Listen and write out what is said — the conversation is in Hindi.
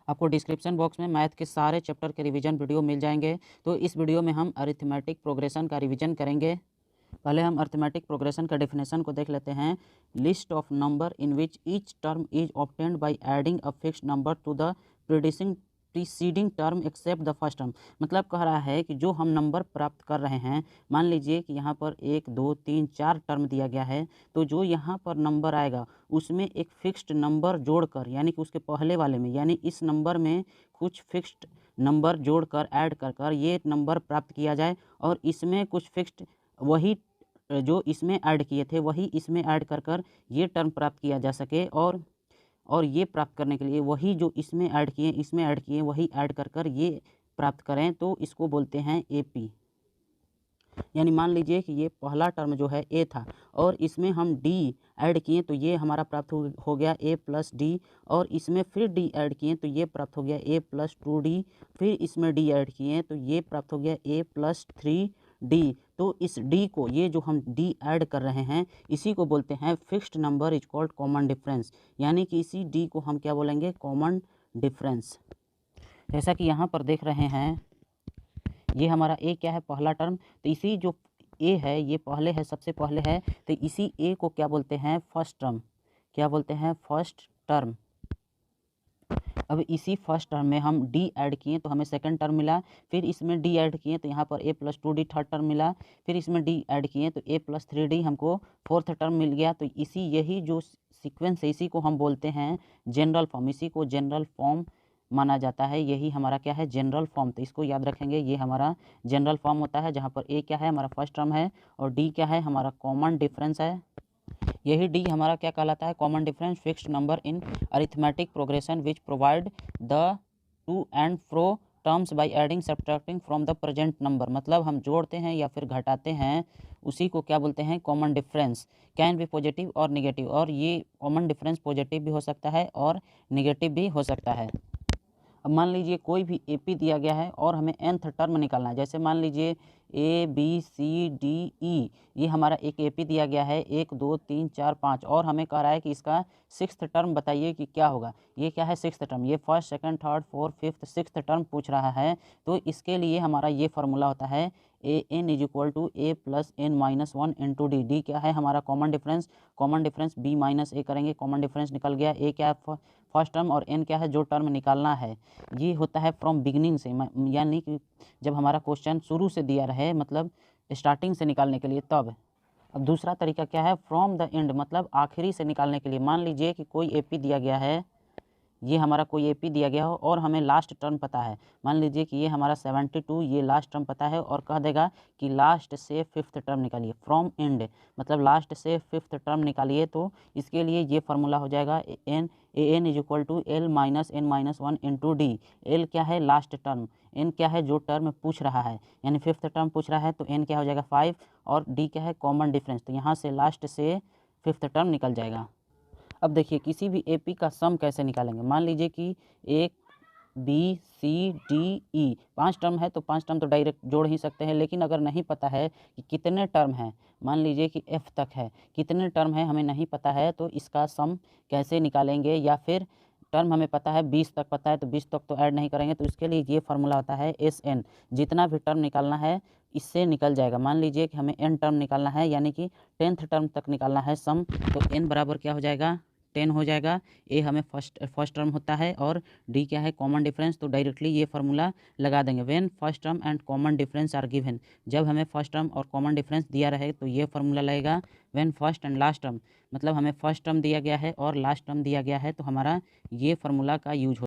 आपको डिस्क्रिप्शन बॉक्स में मैथ के सारे चैप्टर के रिवीजन वीडियो मिल जाएंगे। तो इस वीडियो में हम अरिथमेटिक प्रोग्रेशन का रिवीजन करेंगे। पहले हम अरिथमेटिक प्रोग्रेशन का डेफिनेशन को देख लेते हैं। List of number in which each term is obtained by adding a fixed number to the preceding term except the first term. मतलब कह रहा है कि जो हम नंबर प्राप्त कर रहे हैं, मान लीजिए कि यहाँ पर 1 2 3 4 टर्म दिया गया है, तो जो यहाँ पर नंबर आएगा उसमें एक फिक्स्ड नंबर जोड़कर, यानी कि उसके पहले वाले में, यानी इस नंबर में कुछ फिक्स्ड नंबर जोड़कर ऐड कर ये नंबर प्राप्त किया जाए, और इसमें कुछ फिक्स्ड वही जो इसमें ऐड किए थे वही इसमें ऐड कर ये टर्म प्राप्त किया जा सके, और ये प्राप्त करने के लिए वही जो इसमें ऐड किए वही ऐड कर ये प्राप्त करें, तो इसको बोलते हैं एपी। यानी मान लीजिए कि ये पहला टर्म जो है ए था, और इसमें हम डी ऐड किए तो ये हमारा प्राप्त हो गया ए प्लस डी, और इसमें फिर डी ऐड किए तो ये प्राप्त हो गया ए प्लस 2d, फिर इसमें डी ऐड किए तो ये प्राप्त हो गया ए प्लस 3d। तो इस डी को, ये जो हम डी ऐड कर रहे हैं, इसी को बोलते हैं fixed number is called common difference. यानी कि इसी डी को हम क्या बोलेंगे, कॉमन डिफरेंस। जैसा कि यहाँ पर देख रहे हैं, ये हमारा ए क्या है, पहला टर्म, तो इसी जो ए है ये पहले है, सबसे पहले है, तो इसी ए को क्या बोलते हैं, फर्स्ट टर्म। क्या बोलते हैं, फर्स्ट टर्म। अब इसी फर्स्ट टर्म में हम डी ऐड किए तो हमें सेकंड टर्म मिला, फिर इसमें डी ऐड किए तो यहाँ पर ए प्लस 2d थर्ड टर्म मिला, फिर इसमें डी ऐड किए तो ए प्लस 3d हमको फोर्थ टर्म मिल गया। तो यही जो सीक्वेंस है इसी को हम बोलते हैं जनरल फॉर्म। इसी को जनरल फॉर्म माना जाता है। यही हमारा क्या है, जनरल फॉर्म। तो इसको याद रखेंगे, ये हमारा जनरल फॉर्म होता है, जहाँ पर ए क्या है, हमारा फर्स्ट टर्म है, और डी क्या है, हमारा कॉमन डिफरेंस है। यही डी हमारा क्या कहलाता है, common difference fixed number in arithmetic progression which provide the two and fro terms by adding subtracting from the present number. मतलब हम जोड़ते हैं या फिर घटाते हैं, उसी को क्या बोलते हैं, कॉमन डिफरेंस। कैन भी पॉजिटिव और निगेटिव, और ये कॉमन डिफरेंस पॉजिटिव भी हो सकता है और निगेटिव भी हो सकता है। अब मान लीजिए कोई भी एपी दिया गया है और हमें nth टर्म निकालना है। जैसे मान लीजिए ए बी सी डी ई, ये हमारा एक एपी दिया गया है, 1 2 3 4 5, और हमें कह रहा है कि इसका 6th टर्म बताइए कि क्या होगा। ये क्या है, 6th टर्म। ये first second third fourth fifth 6th term पूछ रहा है। तो इसके लिए हमारा ये फार्मूला होता है A N is equal to A plus N minus 1 into D. D क्या है, हमारा common difference. Common difference B minus A करेंगे, कॉमन डिफरेंस निकल गया। ए क्या है, फर्स्ट टर्म, और एन क्या है, जो टर्म निकालना है। ये होता है फ्रॉम बिगिनिंग से, यानी कि जब हमारा क्वेश्चन शुरू से दिया रहे, मतलब स्टार्टिंग से निकालने के लिए तब। अब दूसरा तरीका क्या है, फ्रॉम द एंड, मतलब आखिरी से निकालने के लिए। मान लीजिए कि कोई एपी दिया गया है, ये हमारा कोई एपी दिया गया हो और हमें लास्ट टर्म पता है। मान लीजिए कि ये हमारा 72, ये लास्ट टर्म पता है, और कह देगा कि लास्ट से 5th टर्म निकालिए। फ्रॉम एंड मतलब लास्ट से 5th टर्म निकालिए। तो इसके लिए ये फार्मूला हो जाएगा n is equal to l minus n minus 1 into d. L क्या है, लास्ट टर्म, एन क्या है, जो टर्म पूछ रहा है, यानी 5th टर्म पूछ रहा है, तो एन क्या हो जाएगा 5, और डी क्या है, कॉमन डिफरेंस। तो यहाँ से लास्ट से 5th टर्म निकल जाएगा। अब देखिए किसी भी एपी का सम कैसे निकालेंगे। मान लीजिए कि एक B C D E 5 term है, तो 5 टर्म तो डायरेक्ट जोड़ ही सकते हैं। लेकिन अगर नहीं पता है कि कितने टर्म हैं, मान लीजिए कि एफ तक है, कितने टर्म है हमें नहीं पता है, तो इसका सम कैसे निकालेंगे। या फिर टर्म हमें पता है 20 तक पता है, तो 20 तक तो ऐड नहीं करेंगे। तो इसके लिए ये फार्मूला होता है एस एन। जितना भी टर्म निकालना है इससे निकल जाएगा। मान लीजिए कि हमें एन टर्म निकालना है, यानी कि 10th टर्म तक निकालना है सम, तो एन बराबर क्या हो जाएगा, 10 हो जाएगा। ए हमें फर्स्ट टर्म होता है, और डी क्या है, कॉमन डिफरेंस। तो डायरेक्टली ये फार्मूला लगा देंगे। When first term and common difference are given, जब हमें फर्स्ट टर्म और कॉमन डिफरेंस दिया रहे तो ये फार्मूला लगेगा। When first and last term, मतलब हमें फर्स्ट टर्म दिया गया है और लास्ट टर्म दिया गया है, तो हमारा ये फार्मूला का यूज